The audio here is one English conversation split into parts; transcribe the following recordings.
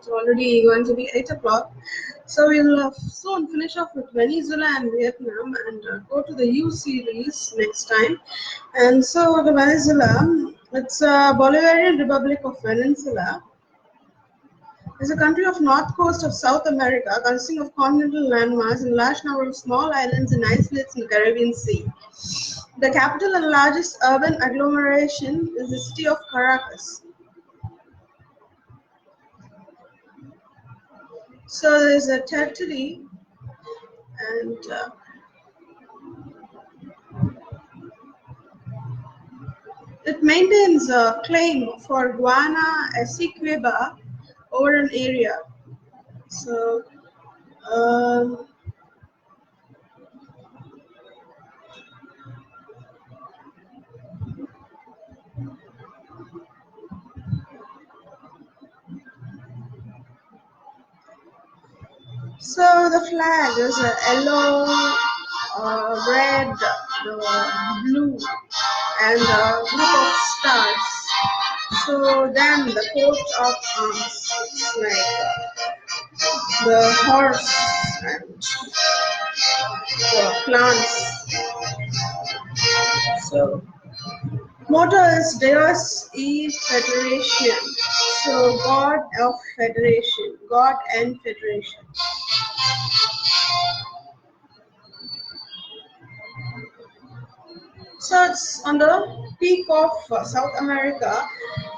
It's already going to be 8 o'clock. So we'll soon finish off with Venezuela and Vietnam and go to the U series next time. And so the Venezuela, it's a Bolivarian Republic of Venezuela. It's a country of north coast of South America consisting of continental landmass and large number of small islands and islets in the Caribbean Sea. The capital and largest urban agglomeration is the city of Caracas. So there is a territory and it maintains a claim for Guiana Essequiba over an area. So so the flag is a yellow, red, blue, and a group of stars. So then the coat of arms, it's like the horse and the plants. So motto is Deus e Federation. So God of Federation, God and Federation. So it's on the peak of South America,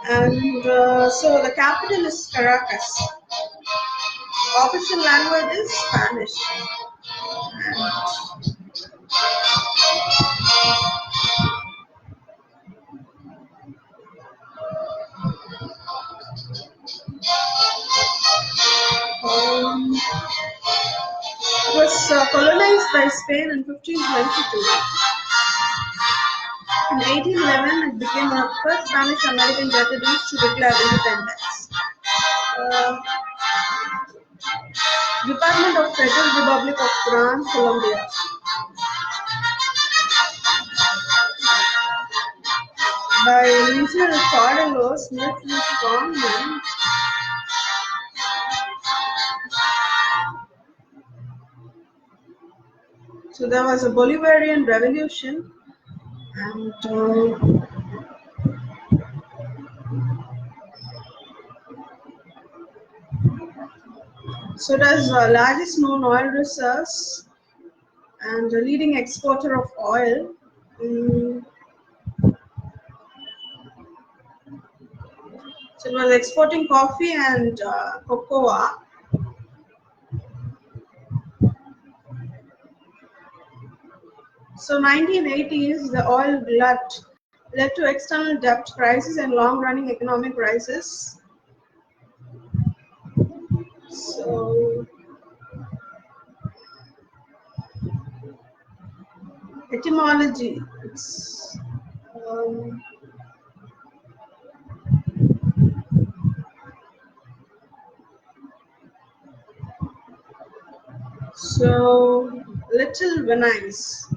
and so the capital is Caracas. Official language is Spanish. It was colonized by Spain in 1522. In 1811, it became one of the first Spanish-American territories to declare independence. Department of Federal Republic of Gran Colombia. By Regional Cardelos, military strongmen. So there was a Bolivarian revolution, and so it has the largest known oil reserves and a leading exporter of oil. So it was exporting coffee and cocoa. So 1980s, the oil glut led to external debt crisis and long-running economic crisis. So etymology, it's so Little Venice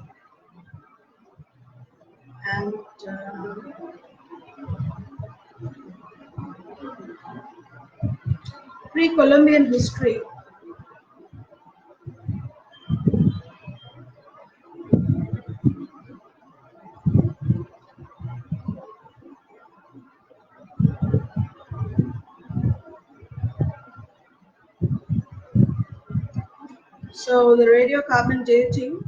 and pre-Columbian history. So the radiocarbon dating,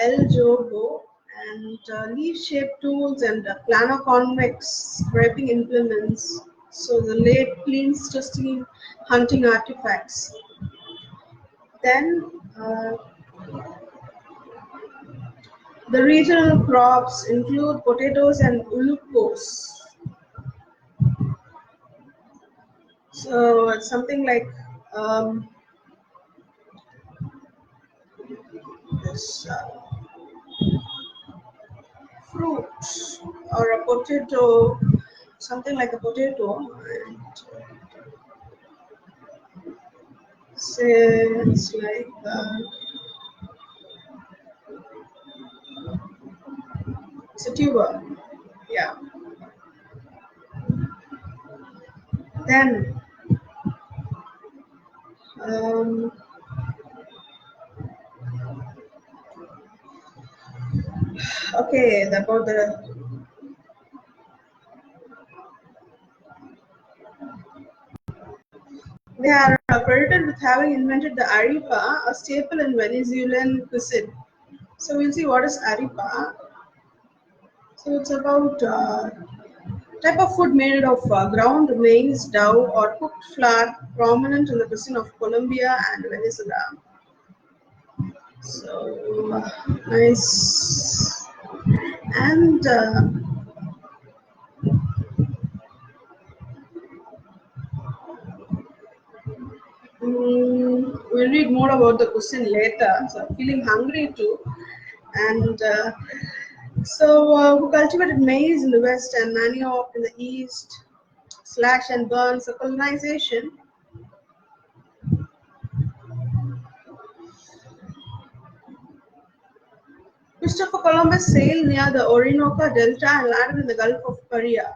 El Jobo, and leaf-shaped tools and plano-convex scraping implements. So the late Pleistocene hunting artifacts. Then the regional crops include potatoes and ullucos. So it's something like this fruit or a potato, something like a potato, and say it's like it's a tuber, yeah. Then Um, okay, about the they are credited with having invented the arepa, a staple in Venezuelan cuisine. So we'll see what is arepa. So it's about type of food made of ground maize, dough, or cooked flour, prominent in the cuisine of Colombia and Venezuela. So nice. And we'll read more about the cuisine later. So I'm feeling hungry too. And who cultivated maize in the west and manioc in the east, slash and burn. So colonization. Christopher Columbus sailed near the Orinoco Delta and landed in the Gulf of Paria.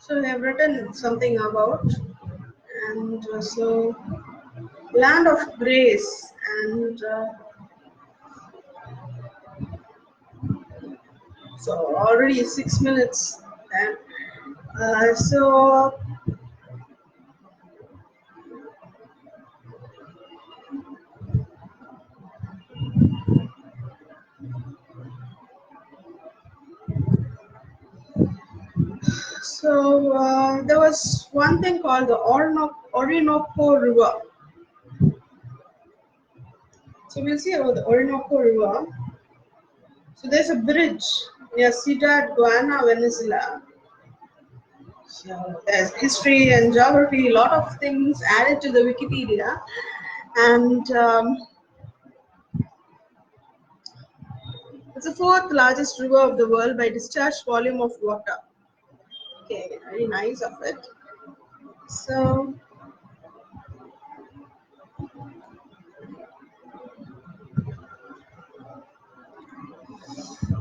So they have written something about, and land of grace, and so already 6 minutes. And uh, so there was one thing called the Orinoco River. So we'll see about the Orinoco River. So there's a bridge near Ciudad Guana, Venezuela. So there's history and geography, a lot of things added to the Wikipedia. And it's the fourth largest river of the world by discharge volume of water. Okay, very nice of it. So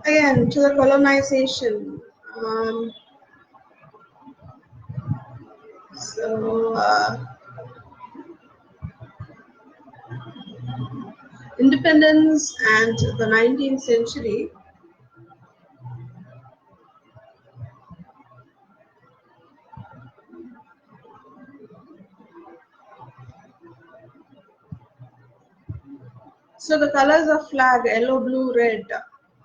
again to the colonization. Um, so independence and the 19th century. So the colors of flag: yellow, blue, red.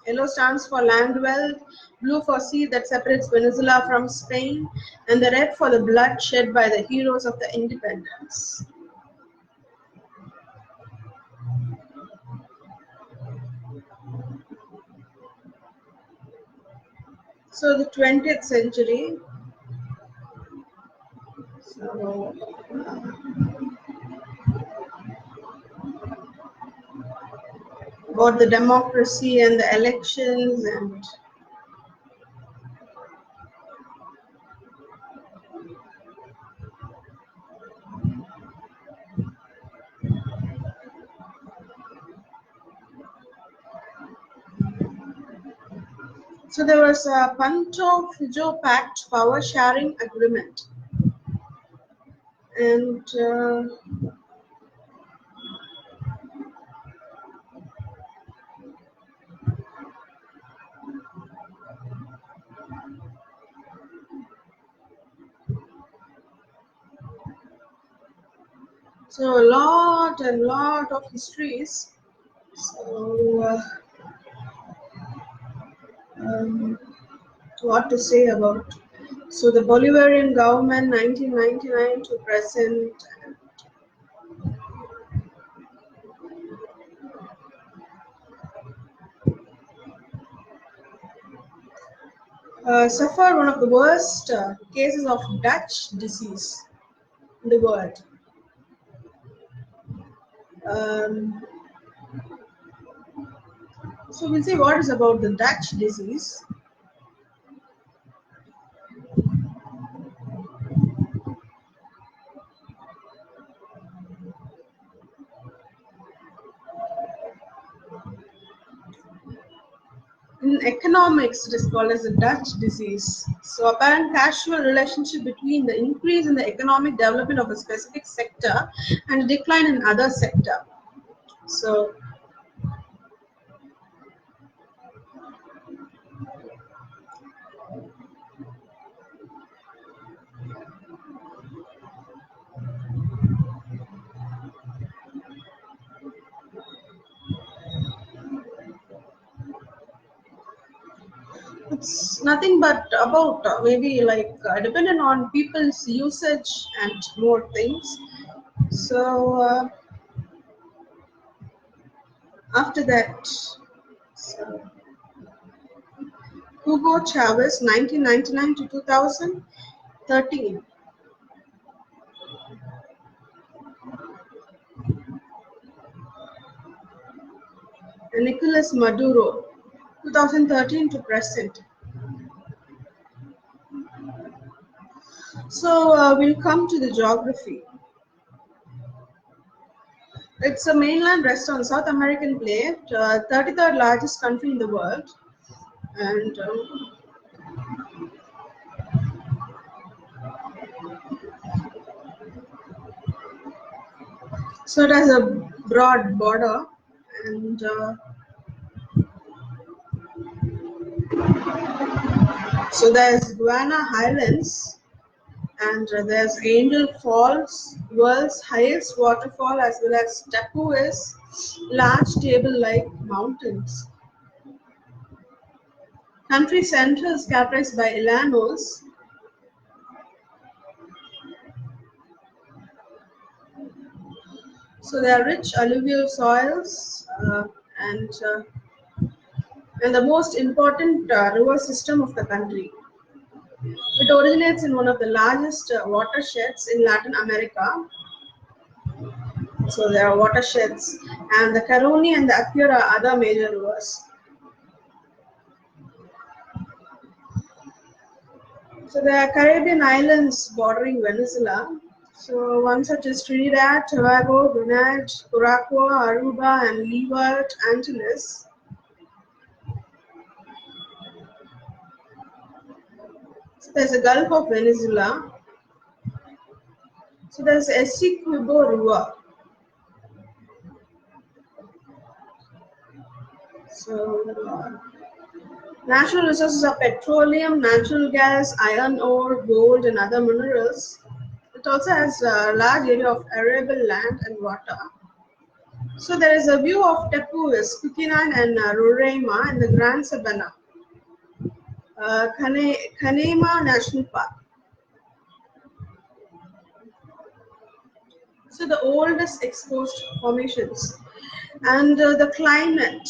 Yellow stands for land wealth, blue for sea that separates Venezuela from Spain, and the red for the blood shed by the heroes of the independence. So the 20th century. So about the democracy and the elections, and so there was a Panto Fijo Pact power sharing agreement, and so a lot and lot of histories. So um, what to say about? So the Bolivarian government, 1999 to present, suffered one of the worst cases of Dutch disease in the world. Um, so we'll see what is about the Dutch disease. In economics, it is called as the Dutch disease. So, apparent causal relationship between the increase in the economic development of a specific sector and a decline in other sector. So, it's nothing but about maybe like dependent on people's usage and more things. So, after that, so Hugo Chavez, 1999 to 2013. And Nicolas Maduro, 2013 to present. So we'll come to the geography. It's a mainland rest on South American plate, 33rd largest country in the world, and so it has a broad border, and so there's Guiana Highlands, and there's Angel Falls, world's highest waterfall, as well as Tapu's large table-like mountains. Country center is characterized by llanos. So there are rich alluvial soils and and the most important river system of the country. It originates in one of the largest watersheds in Latin America. So there are watersheds, and the Caroni and the Apure are other major rivers. So there are Caribbean islands bordering Venezuela. So one such as Trinidad, Tobago, Grenada, Curacao, Aruba, and Leeward Antilles. So there's a Gulf of Venezuela. So there's Essequibo River. So natural resources are petroleum, natural gas, iron ore, gold, and other minerals. It also has a large area of arable land and water. So there is a view of Tepuis, Kukinan, and Roraima in the Grand Sabana, Kanema National Park. So the oldest exposed formations, and the climate.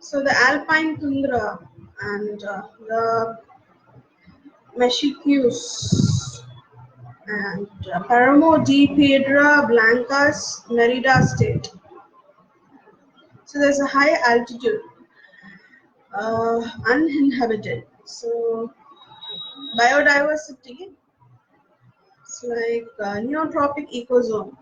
So the alpine tundra and the Machiqueos and Paramo de Piedra Blancas, Merida State. So there's a high altitude, uninhabited. So biodiversity, it's like neotropic ecozone.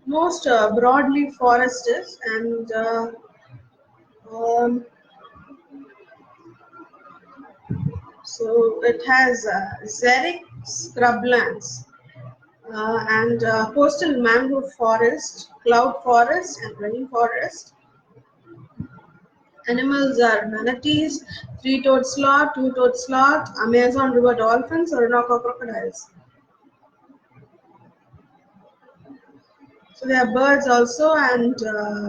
Most broadly forested, and um, so it has xeric scrublands and coastal mangrove forest, cloud forest, and rainforest. Animals are manatees, three-toed sloth, two-toed sloth, Amazon river dolphins, Orinoco crocodiles. So there are birds also, and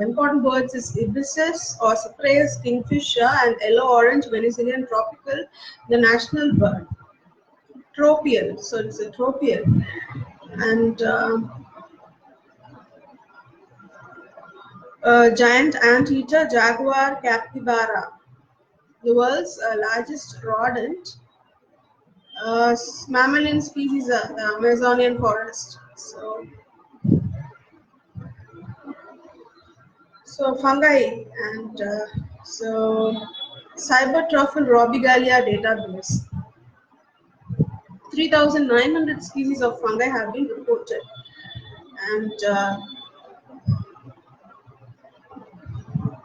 important birds is ibises, ospreys, kingfisher, and yellow-orange Venezuelan tropical, the national bird. Tropial, so it's a tropial, and giant anteater, jaguar, capybara, the world's largest rodent. Mammalian species are the Amazonian forest. So fungi, and so Cybertruffle Robigalia database. 3,900 species of fungi have been reported, and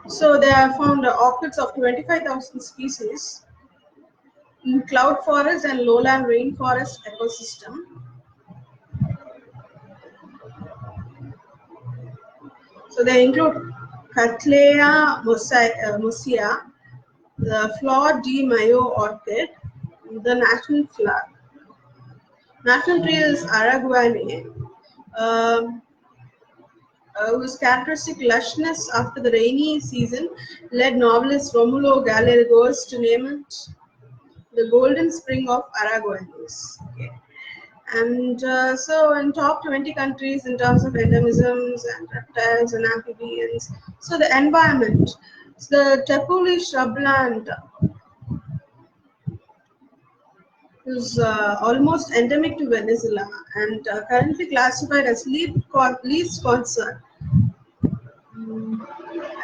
so they have found orchids of 25,000 species in cloud forest and lowland rainforest ecosystem. So they include Cattleya musea, the Flor de Mayo orchid, the national flower. National tree is Araguaine, um, whose characteristic lushness after the rainy season led novelist Romulo Gallegos to name it the Golden Spring of Araguanes. Okay. And so, in top 20 countries in terms of endemisms and reptiles and amphibians, so the environment, so the Tepuli shrubland is almost endemic to Venezuela and currently classified as least concern.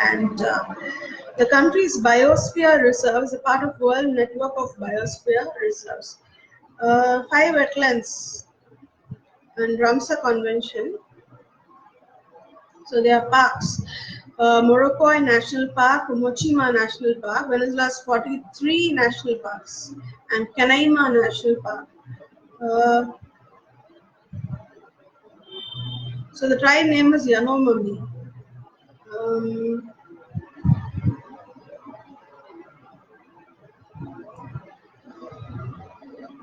And the country's biosphere reserve is a part of World Network of Biosphere Reserves. Five wetlands and Ramsar Convention. So there are parks. Morocco National Park, Mochima National Park, Venezuela's 43 national parks, and Canaima National Park. Uh, so the tribe name is Yanomami. Um,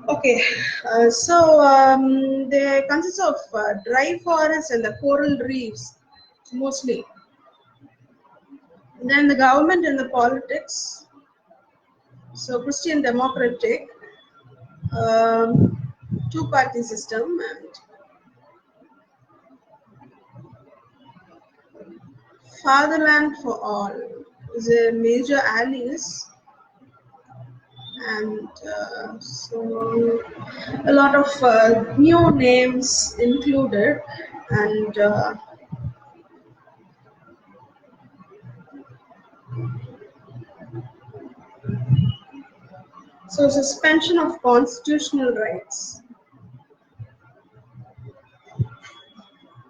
okay, they consist of dry forest and the coral reefs mostly. Then the government and the politics. So Christian Democratic, um, two-party system, and Fatherland for All is a major allies, and so a lot of new names included, and so suspension of constitutional rights,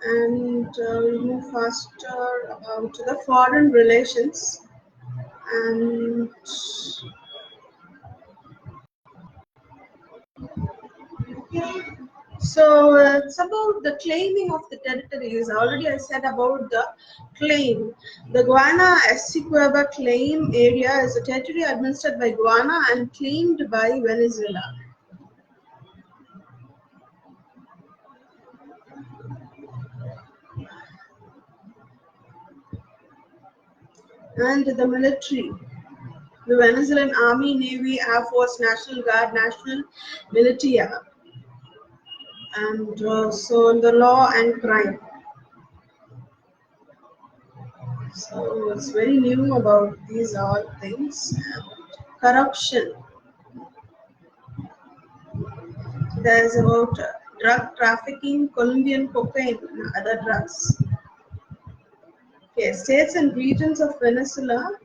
and we'll move faster about the foreign relations, and so it's about the claiming of the territories. Already I said about the claim. The Guana Essequibo Claim Area is a territory administered by Guana and claimed by Venezuela. And the military. The Venezuelan Army, Navy, Air Force, National Guard, National Militia, and so the law and crime. So it's very new about these all things. And corruption. There's about drug trafficking, Colombian cocaine, and other drugs. Okay, states and regions of Venezuela.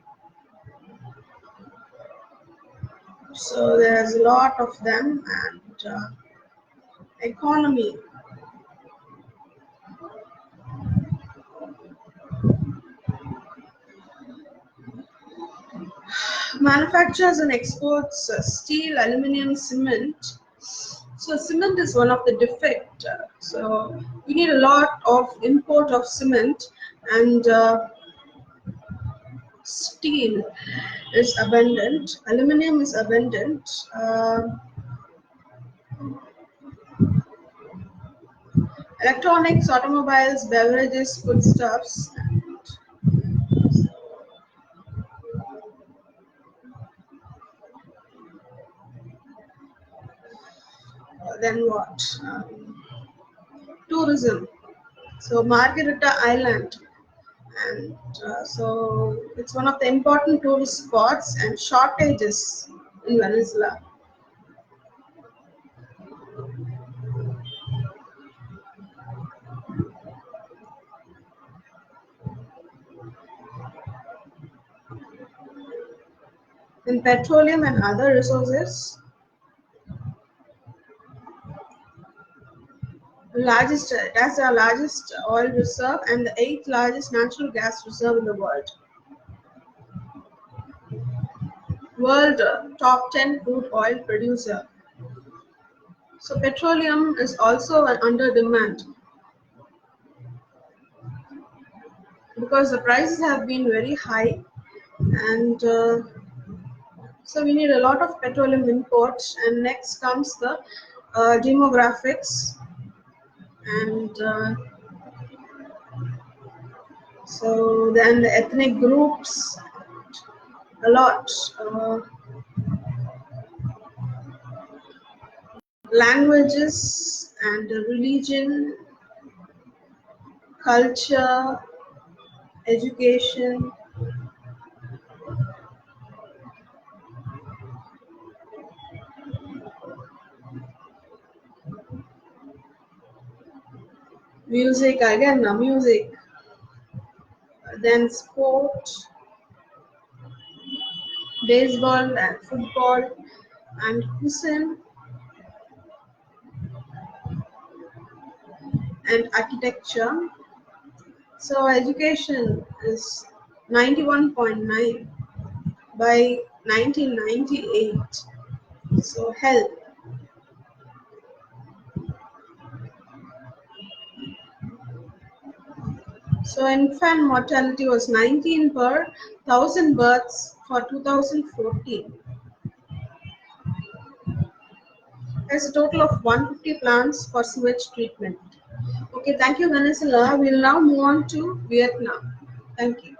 So there's a lot of them, and economy. Manufactures and exports steel, aluminum, cement. So cement is one of the defect. So we need a lot of import of cement, and steel is abundant. Aluminum is abundant. Electronics, automobiles, beverages, foodstuffs. Then what? Tourism. So Margarita Island, and so it's one of the important tourist spots and shortages in Venezuela. In petroleum and other resources, largest, that's the largest oil reserve and the eighth largest natural gas reserve in the world. World top 10 crude oil producer. So petroleum is also an under demand because the prices have been very high, and so we need a lot of petroleum imports. And next comes the demographics, and so then the ethnic groups, a lot, languages and religion, culture, education, music, again music, then sport, baseball and football, and cuisine and architecture. So education is 91.9 by 1998. So health. So infant mortality was 19 per thousand births for 2014. There's a total of 150 plants for sewage treatment. Okay, thank you, Venezuela. We'll now move on to Vietnam. Thank you.